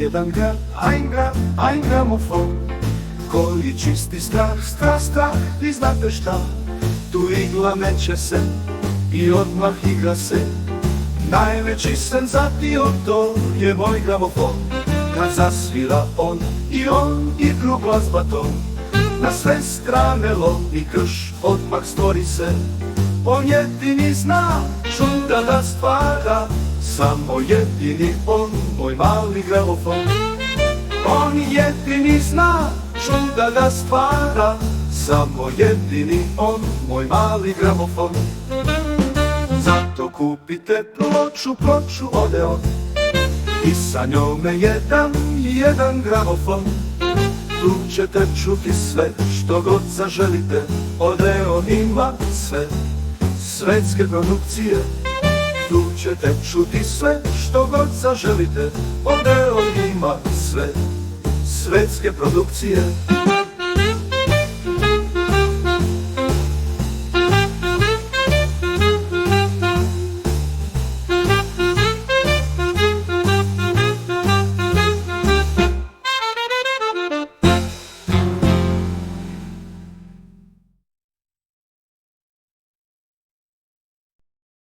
jedan grad, ein gramofon, koji čisti strah, i znate šta, tu igla meće se i odmah igra se. Najveći senzatio to je moj gramofon, kad zasvira on i drug glazba ton, na sve strane lom i krš odmah stvori se. On jedini zna čuda da stvara, samo jedini on, moj mali gramofon. On jedini zna čuda da stvara, samo jedini on, moj mali gramofon. Zato kupite ploču Odeon i sa njome jedan gramofon. Tu ćete čuti sve što god zaželite, Odeon ima sve svetske produkcije. Tu ćete čuti sve što god zaželite, Odeon ima sve svetske produkcije.